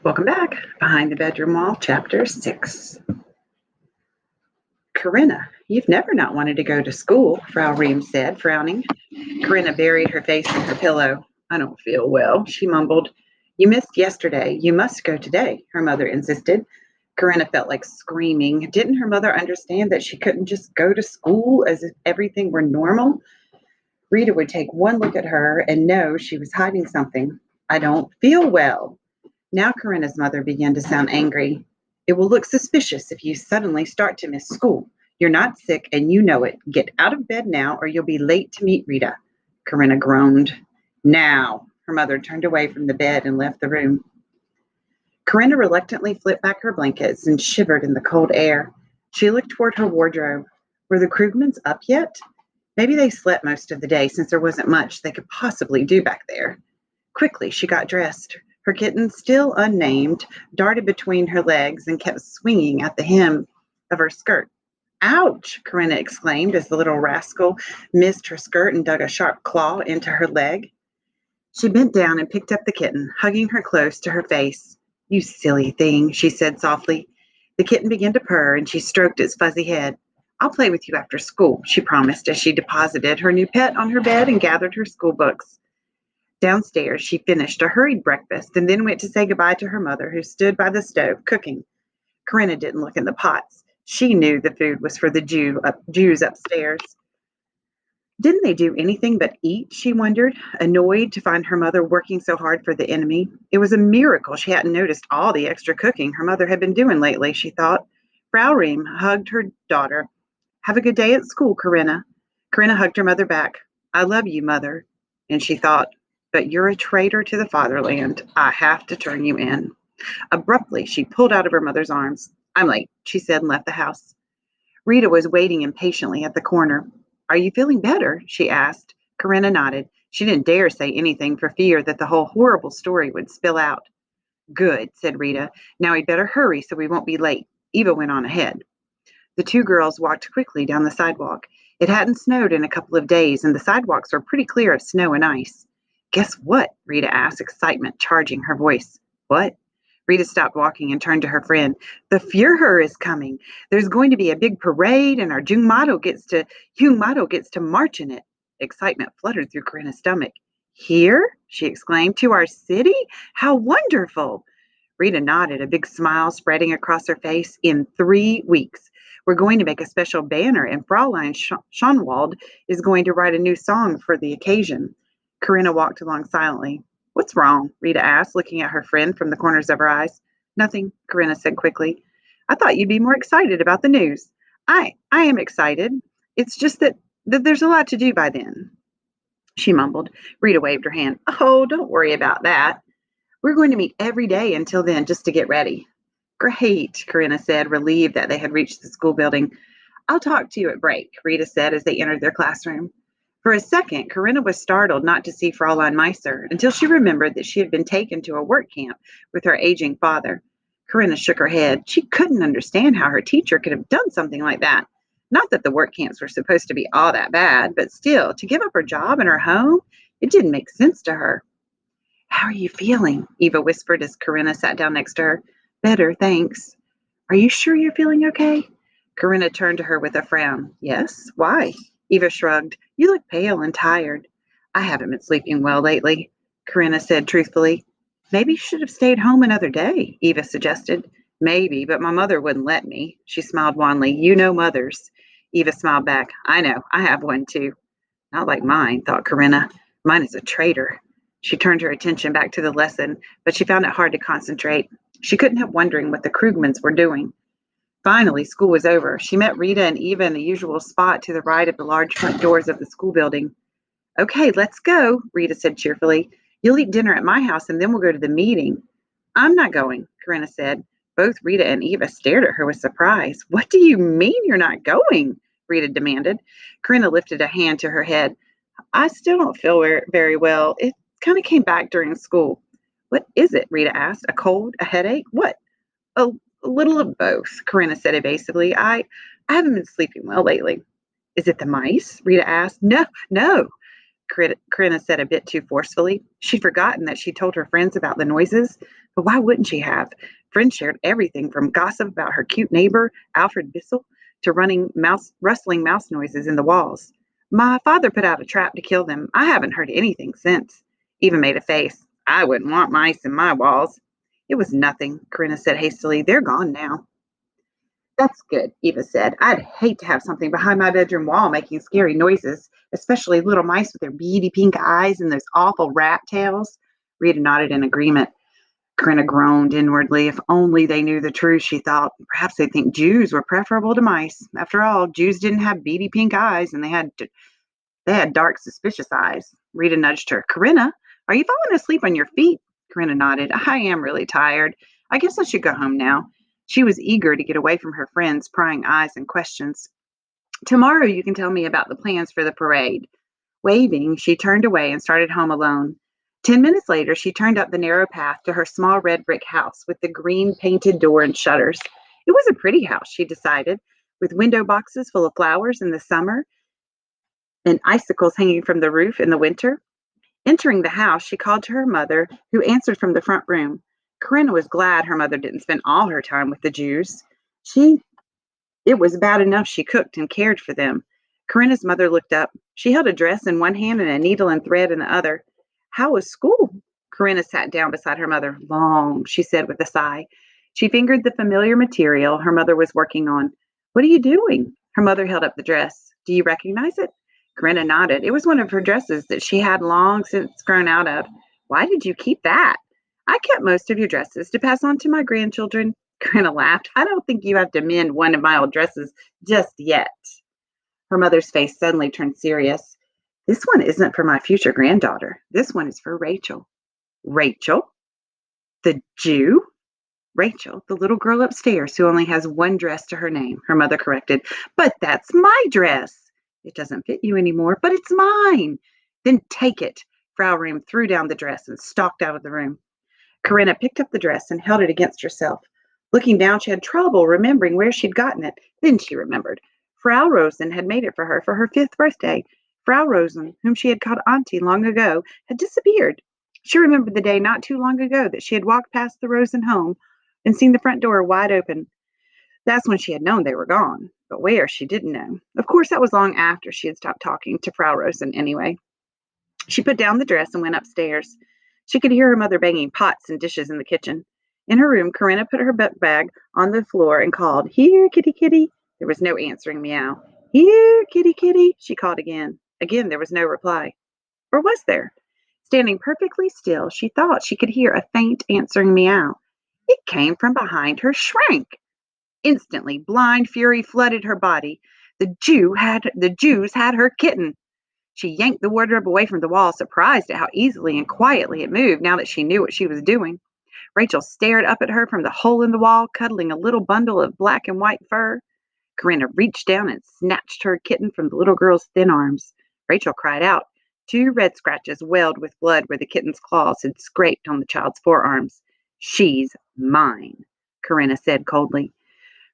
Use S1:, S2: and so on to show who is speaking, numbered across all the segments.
S1: Welcome back. Behind the Bedroom Wall, Chapter 6. Corinna, you've never not wanted to go to school, Frau Ream said, frowning. Corinna buried her face in her pillow. I don't feel well, she mumbled. You missed yesterday. You must go today, her mother insisted. Corinna felt like screaming. Didn't her mother understand that she couldn't just go to school as if everything were normal? Rita would take one look at her and know she was hiding something. I don't feel well. Now Corinna's mother began to sound angry. It will look suspicious if you suddenly start to miss school. You're not sick and you know it. Get out of bed now or you'll be late to meet Rita. Corinna groaned. Now. Her mother turned away from the bed and left the room. Corinna reluctantly flipped back her blankets and shivered in the cold air. She looked toward her wardrobe. Were the Krugmans up yet? Maybe they slept most of the day since there wasn't much they could possibly do back there. Quickly, she got dressed. Her kitten, still unnamed, darted between her legs and kept swinging at the hem of her skirt. Ouch! Corinna exclaimed as the little rascal missed her skirt and dug a sharp claw into her leg. She bent down and picked up the kitten, hugging her close to her face. You silly thing, she said softly. The kitten began to purr and she stroked its fuzzy head. I'll play with you after school, she promised as she deposited her new pet on her bed and gathered her school books. Downstairs, she finished a hurried breakfast and then went to say goodbye to her mother, who stood by the stove cooking. Corinna didn't look in the pots. She knew the food was for the Jews upstairs. Didn't they do anything but eat, she wondered, annoyed to find her mother working so hard for the enemy. It was a miracle she hadn't noticed all the extra cooking her mother had been doing lately, she thought. Frau Ream hugged her daughter. Have a good day at school, Corinna. Corinna hugged her mother back. I love you, Mother. And she thought, but you're a traitor to the fatherland. I have to turn you in. Abruptly, she pulled out of her mother's arms. I'm late, she said and left the house. Rita was waiting impatiently at the corner. Are you feeling better? She asked. Corinna nodded. She didn't dare say anything for fear that the whole horrible story would spill out. Good, said Rita. Now we'd better hurry so we won't be late. Eva went on ahead. The two girls walked quickly down the sidewalk. It hadn't snowed in a couple of days, and the sidewalks were pretty clear of snow and ice. Guess what? Rita asked, excitement charging her voice. What? Rita stopped walking and turned to her friend. The Führer is coming. There's going to be a big parade, and our Jungmotto gets to march in it. Excitement fluttered through Corinna's stomach. Here? She exclaimed. To our city? How wonderful! Rita nodded, a big smile spreading across her face. In 3 weeks. We're going to make a special banner, and Fraulein Schonwald is going to write a new song for the occasion. Corinna walked along silently. What's wrong? Rita asked, looking at her friend from the corners of her eyes. Nothing, Corinna said quickly. I thought you'd be more excited about the news. I am excited. It's just that there's a lot to do by then, she mumbled. Rita waved her hand. Oh, don't worry about that. We're going to meet every day until then just to get ready. Great, Corinna said, relieved that they had reached the school building. I'll talk to you at break, Rita said as they entered their classroom. For a second, Corinna was startled not to see Fraulein Meisser until she remembered that she had been taken to a work camp with her aging father. Corinna shook her head. She couldn't understand how her teacher could have done something like that. Not that the work camps were supposed to be all that bad, but still, to give up her job and her home, it didn't make sense to her. How are you feeling? Eva whispered as Corinna sat down next to her. Better, thanks. Are you sure you're feeling okay? Corinna turned to her with a frown. Yes, why? Eva shrugged. You look pale and tired. I haven't been sleeping well lately, Corinna said truthfully. Maybe you should have stayed home another day, Eva suggested. Maybe, but my mother wouldn't let me. She smiled wanly. You know mothers. Eva smiled back. I know, I have one too. Not like mine, thought Corinna. Mine is a traitor. She turned her attention back to the lesson, but she found it hard to concentrate. She couldn't help wondering what the Krugmans were doing. Finally, school was over. She met Rita and Eva in the usual spot to the right of the large front doors of the school building. Okay, let's go, Rita said cheerfully. You'll eat dinner at my house and then we'll go to the meeting. I'm not going, Corinna said. Both Rita and Eva stared at her with surprise. What do you mean you're not going? Rita demanded. Corinna lifted a hand to her head. I still don't feel very well. It kind of came back during school. What is it? Rita asked. A cold? A headache? What? A little of both, Corinna said evasively. I haven't been sleeping well lately. Is it the mice? Rita asked. No. Corinna said a bit too forcefully. She'd forgotten that she told her friends about the noises, but why wouldn't she have? Friends shared everything from gossip about her cute neighbor, Alfred Bissell, to rustling mouse noises in the walls. My father put out a trap to kill them. I haven't heard anything since. Eva made a face. I wouldn't want mice in my walls. It was nothing, Corinna said hastily. They're gone now. That's good, Eva said. I'd hate to have something behind my bedroom wall making scary noises, especially little mice with their beady pink eyes and those awful rat tails. Rita nodded in agreement. Corinna groaned inwardly. If only they knew the truth, she thought. Perhaps they'd think Jews were preferable to mice. After all, Jews didn't have beady pink eyes, and they had dark, suspicious eyes. Rita nudged her. Corinna, are you falling asleep on your feet? Corinna nodded. I am really tired. I guess I should go home now. She was eager to get away from her friends' prying eyes and questions. Tomorrow you can tell me about the plans for the parade. Waving, she turned away and started home alone. 10 minutes later, she turned up the narrow path to her small red brick house with the green painted door and shutters. It was a pretty house, she decided, with window boxes full of flowers in the summer and icicles hanging from the roof in the winter. Entering the house, she called to her mother, who answered from the front room. Corinna was glad her mother didn't spend all her time with the Jews. She It was bad enough she cooked and cared for them. Corinna's mother looked up. She held a dress in one hand and a needle and thread in the other. How was school? Corinna sat down beside her mother. Long, she said with a sigh. She fingered the familiar material her mother was working on. What are you doing? Her mother held up the dress. Do you recognize it? Corinna nodded. It was one of her dresses that she had long since grown out of. Why did you keep that? I kept most of your dresses to pass on to my grandchildren. Corinna laughed. I don't think you have to mend one of my old dresses just yet. Her mother's face suddenly turned serious. This one isn't for my future granddaughter. This one is for Rachel. Rachel? The Jew? Rachel, the little girl upstairs who only has one dress to her name, her mother corrected. But that's my dress. It doesn't fit you anymore, but it's mine. Then take it. Frau Rehm threw down the dress and stalked out of the room. Corinna picked up the dress and held it against herself. Looking down, she had trouble remembering where she'd gotten it. Then she remembered. Frau Rosen had made it for her 5th birthday. Frau Rosen, whom she had called Auntie long ago, had disappeared. She remembered the day not too long ago that she had walked past the Rosen home and seen the front door wide open. That's when she had known they were gone. But where, she didn't know. Of course, that was long after she had stopped talking to Frau Rosen anyway. She put down the dress and went upstairs. She could hear her mother banging pots and dishes in the kitchen. In her room, Corinna put her book bag on the floor and called, Here, kitty, kitty. There was no answering meow. Here, kitty, kitty, she called again. Again, there was no reply. Or was there? Standing perfectly still, she thought she could hear a faint answering meow. It came from behind her shrink. Instantly, blind fury flooded her body. The Jews had her kitten. She yanked the wardrobe away from the wall, surprised at how easily and quietly it moved now that she knew what she was doing. Rachel stared up at her from the hole in the wall, cuddling a little bundle of black and white fur. Corinna reached down and snatched her kitten from the little girl's thin arms. Rachel cried out. 2 red scratches welled with blood where the kitten's claws had scraped on the child's forearms. She's mine, Corinna said coldly.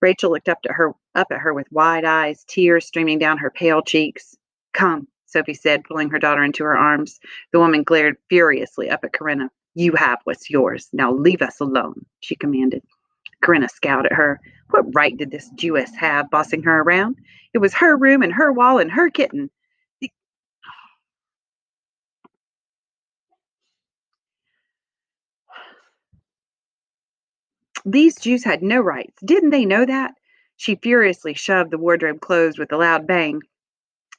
S1: Rachel looked up at her with wide eyes, tears streaming down her pale cheeks. Come, Sophie said, pulling her daughter into her arms. The woman glared furiously up at Corinna. You have what's yours. Now leave us alone, she commanded. Corinna scowled at her. What right did this Jewess have bossing her around? It was her room and her wall and her kitten. These Jews had no rights. Didn't they know that? She furiously shoved the wardrobe closed with a loud bang.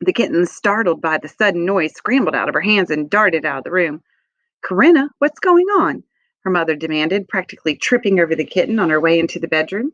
S1: The kitten, startled by the sudden noise, scrambled out of her hands and darted out of the room. Corinna, what's going on? Her mother demanded, practically tripping over the kitten on her way into the bedroom.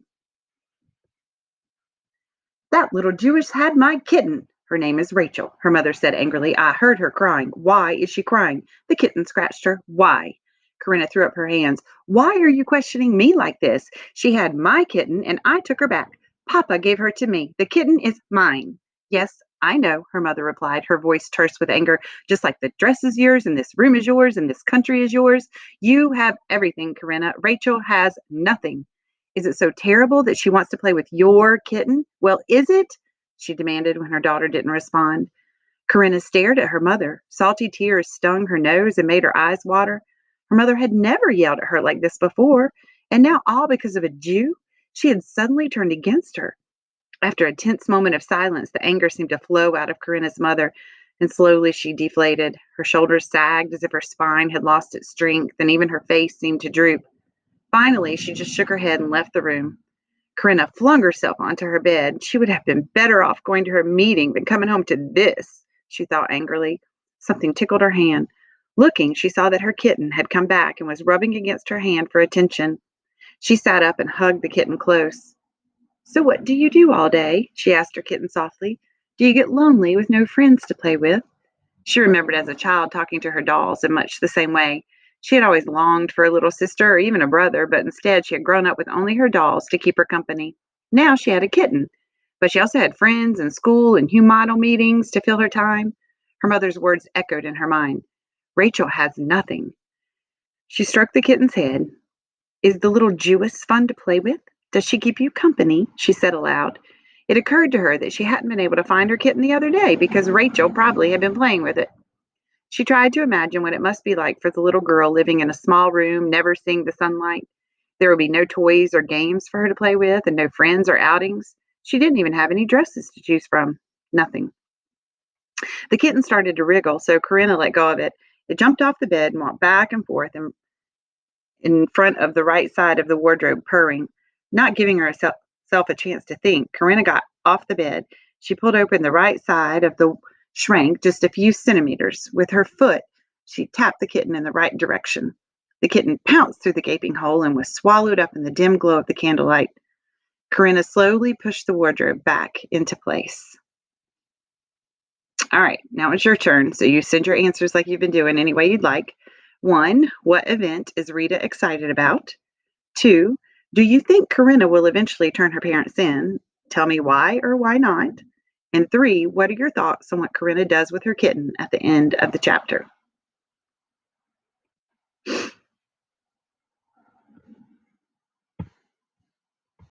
S1: That little Jewess had my kitten. Her name is Rachel, her mother said angrily. I heard her crying. Why is she crying? The kitten scratched her. Why? Corinna threw up her hands. Why are you questioning me like this? She had my kitten and I took her back. Papa gave her to me. The kitten is mine. Yes, I know, her mother replied, her voice terse with anger. Just like the dress is yours and this room is yours and this country is yours. You have everything, Corinna. Rachel has nothing. Is it so terrible that she wants to play with your kitten? Well, is it? She demanded when her daughter didn't respond. Corinna stared at her mother. Salty tears stung her nose and made her eyes water. Her mother had never yelled at her like this before, and now, all because of a Jew, she had suddenly turned against her. After a tense moment of silence, the anger seemed to flow out of Corinna's mother, and slowly she deflated. Her shoulders sagged as if her spine had lost its strength, and even her face seemed to droop. Finally, she just shook her head and left the room. Corinna flung herself onto her bed. She would have been better off going to her meeting than coming home to this, she thought angrily. Something tickled her hand. Looking, she saw that her kitten had come back and was rubbing against her hand for attention. She sat up and hugged the kitten close. So what do you do all day? She asked her kitten softly. Do you get lonely with no friends to play with? She remembered as a child talking to her dolls in much the same way. She had always longed for a little sister or even a brother, but instead she had grown up with only her dolls to keep her company. Now she had a kitten, but she also had friends and school and Hugh model meetings to fill her time. Her mother's words echoed in her mind. Rachel has nothing. She stroked the kitten's head. Is the little Jewess fun to play with? Does she keep you company? She said aloud. It occurred to her that she hadn't been able to find her kitten the other day because Rachel probably had been playing with it. She tried to imagine what it must be like for the little girl living in a small room, never seeing the sunlight. There would be no toys or games for her to play with and no friends or outings. She didn't even have any dresses to choose from. Nothing. The kitten started to wriggle, so Corinna let go of it. It jumped off the bed and walked back and forth in front of the right side of the wardrobe, purring. Not giving herself a chance to think, Corinna got off the bed. She pulled open the right side of the shrank just a few centimeters. With her foot, she tapped the kitten in the right direction. The kitten pounced through the gaping hole and was swallowed up in the dim glow of the candlelight. Corinna slowly pushed the wardrobe back into place. All right, now it's your turn. So you send your answers like you've been doing any way you'd like. 1, what event is Rita excited about? 2, do you think Corinna will eventually turn her parents in? Tell me why or why not. And 3, what are your thoughts on what Corinna does with her kitten at the end of the chapter?